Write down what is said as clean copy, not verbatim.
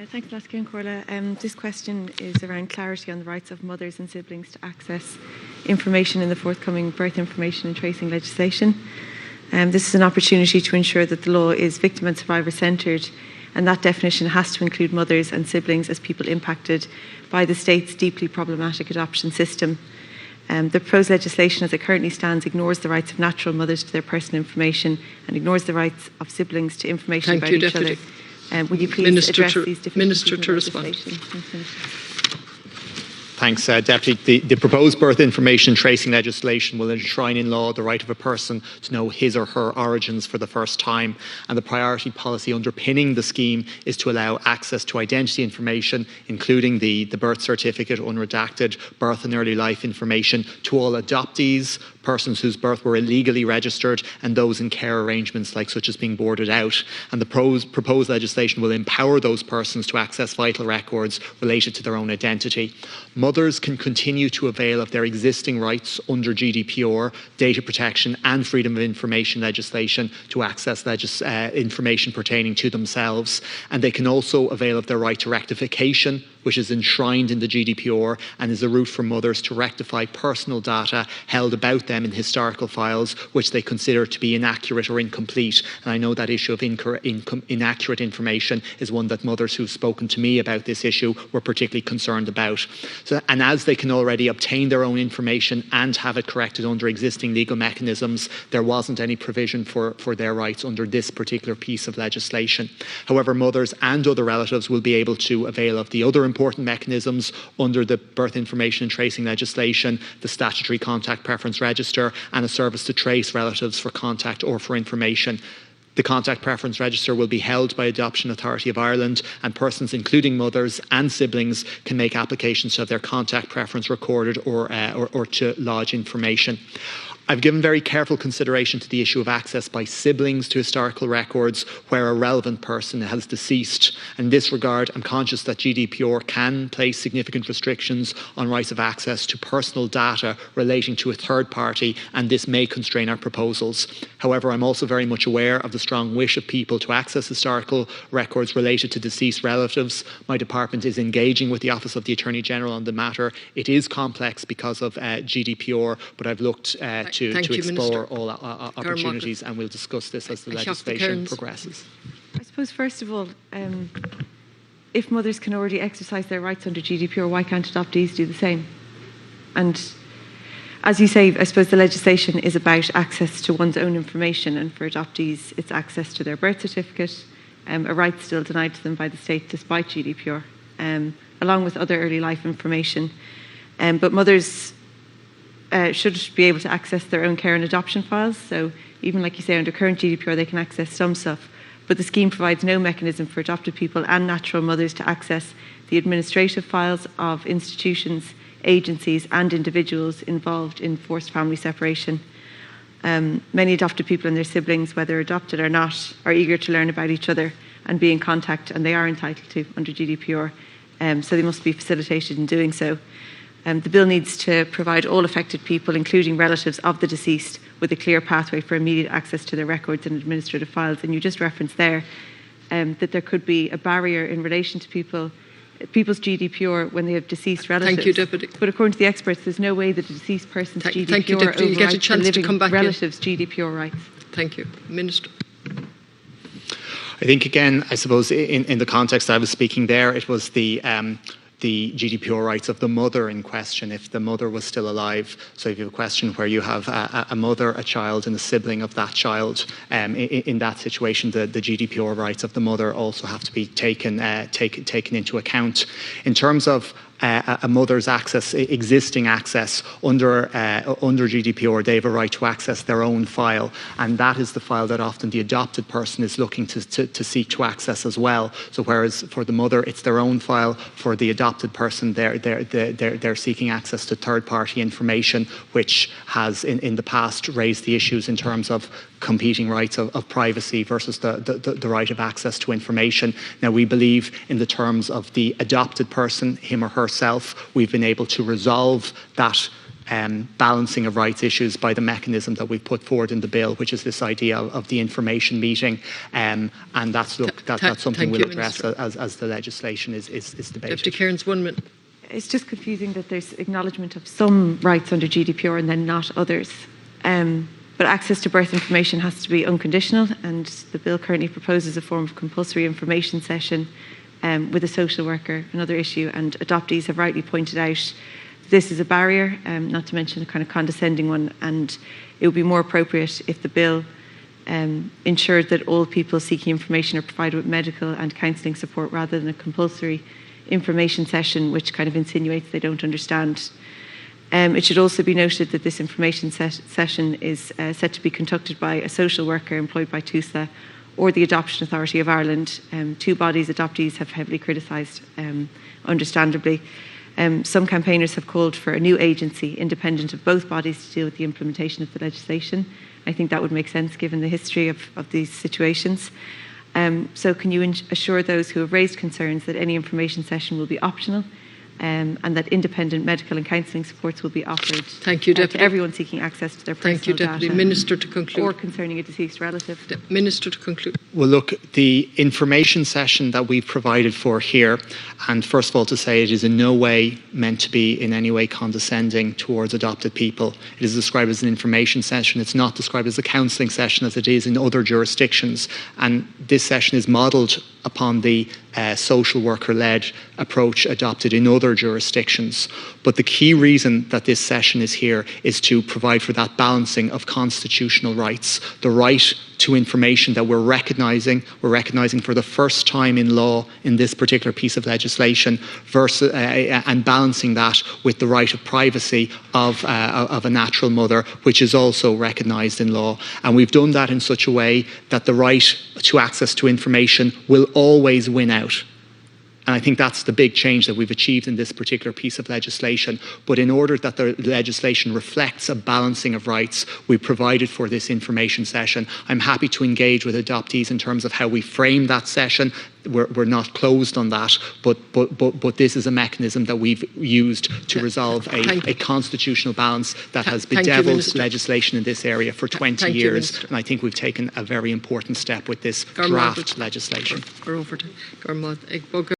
Thanks, Lasky and Corla. This question is around clarity on the rights of mothers and siblings to access information in the forthcoming birth information and tracing legislation. This is an opportunity to ensure that the law is victim and survivor centred, and that definition has to include mothers and siblings as people impacted by the state's deeply problematic adoption system. The proposed legislation as it currently stands ignores the rights of natural mothers to their personal information and ignores the rights of siblings to information about each other. Would you please address these deficiencies? Minister to respond. Thanks, Deputy. The proposed birth information tracing legislation will enshrine in law the right of a person to know his or her origins for the first time, and the priority policy underpinning the scheme is to allow access to identity information, including the birth certificate, unredacted birth and early life information, to all adoptees, persons whose birth were illegally registered, and those in care arrangements such as being boarded out. And the proposed legislation will empower those persons to access vital records related to their own identity. Mothers can continue to avail of their existing rights under GDPR, data protection and freedom of information legislation to access information pertaining to themselves. And they can also avail of their right to rectification, which is enshrined in the GDPR and is a route for mothers to rectify personal data held about them in historical files which they consider to be inaccurate or incomplete. And I know that issue of inaccurate information is one that mothers who've spoken to me about this issue were particularly concerned about. And as they can already obtain their own information and have it corrected under existing legal mechanisms, there wasn't any provision for their rights under this particular piece of legislation. However, mothers and other relatives will be able to avail of the other important mechanisms under the birth information and tracing legislation, the statutory contact preference register, and a service to trace relatives for contact or for information. The contact preference register will be held by Adoption Authority of Ireland, and persons including mothers and siblings can make applications to have their contact preference recorded or to lodge information. I've given very careful consideration to the issue of access by siblings to historical records where a relevant person has deceased. In this regard, I'm conscious that GDPR can place significant restrictions on rights of access to personal data relating to a third party, and this may constrain our proposals. However, I'm also very much aware of the strong wish of people to access historical records related to deceased relatives. My department is engaging with the Office of the Attorney General on the matter. It is complex because of GDPR, but I've looked to explore all opportunities, and we'll discuss this as the legislation progresses. I suppose, first of all, if mothers can already exercise their rights under GDPR, why can't adoptees do the same? And as you say, I suppose the legislation is about access to one's own information, and for adoptees, it's access to their birth certificate, a right still denied to them by the state despite GDPR, along with other early life information. But mothers should be able to access their own care and adoption files. So even like you say, under current GDPR, they can access some stuff. But the scheme provides no mechanism for adopted people and natural mothers to access the administrative files of institutions, agencies and individuals involved in forced family separation. Many adopted people and their siblings, whether adopted or not, are eager to learn about each other and be in contact, and they are entitled to under GDPR. So they must be facilitated in doing so. The bill needs to provide all affected people, including relatives of the deceased, with a clear pathway for immediate access to their records and administrative files. And you just referenced there that there could be a barrier in relation to people's GDPR when they have deceased relatives. Thank you, Deputy. But according to the experts, there's no way that a deceased person's GDPR thank you, Deputy. You get a chance to come back relatives' GDPR rights. Thank you. Minister. I think, again, I suppose in the context I was speaking there, it was the GDPR rights of the mother in question, if the mother was still alive. So if you have a question where you have a mother, a child and a sibling of that child, in that situation, the GDPR rights of the mother also have to be taken into account. In terms of a mother's existing access under GDPR, they have a right to access their own file, and that is the file that often the adopted person is looking to seek to access as well. So whereas for the mother it's their own file, for the adopted person they're seeking access to third-party information, which has in the past raised the issues in terms of competing rights of privacy versus the right of access to information. Now, we believe in the terms of the adopted person, him or herself, we've been able to resolve that balancing of rights issues by the mechanism that we've put forward in the bill, which is this idea of the information meeting. And that's something we'll address as the legislation is debated. Deputy Cairns, 1 minute. It's just confusing that there's acknowledgement of some rights under GDPR and then not others. But access to birth information has to be unconditional, and the bill currently proposes a form of compulsory information session with a social worker, another issue, and adoptees have rightly pointed out this is a barrier, not to mention a kind of condescending one, and it would be more appropriate if the bill ensured that all people seeking information are provided with medical and counselling support rather than a compulsory information session which kind of insinuates they don't understand. It should also be noted that this information session is set to be conducted by a social worker employed by TUSLA or the Adoption Authority of Ireland, two bodies adoptees have heavily criticised, understandably. Some campaigners have called for a new agency independent of both bodies to deal with the implementation of the legislation. I think that would make sense given the history of these situations. So can you assure those who have raised concerns that any information session will be optional and that independent medical and counselling supports will be offered to everyone seeking access to their personal data? Deputy Minister, to conclude. Or concerning a deceased relative. Minister, to conclude. Well, look, the information session that we've provided for here, and first of all to say it is in no way meant to be in any way condescending towards adopted people. It is described as an information session. It's not described as a counselling session as it is in other jurisdictions. And this session is modelled upon the social worker-led approach adopted in other jurisdictions. But the key reason that this session is here is to provide for that balancing of constitutional rights, the right to information that we're recognising for the first time in law in this particular piece of legislation, versus and balancing that with the right of privacy of a natural mother, which is also recognised in law. And we've done that in such a way that the right to access to information will always win out. And I think that's the big change that we've achieved in this particular piece of legislation. But in order that the legislation reflects a balancing of rights, we provided for this information session. I'm happy to engage with adoptees in terms of how we frame that session. We're not closed on that, but this is a mechanism that we've used to resolve a constitutional balance that has bedeviled legislation in this area for 20 years. And I think we've taken a very important step with this draft legislation.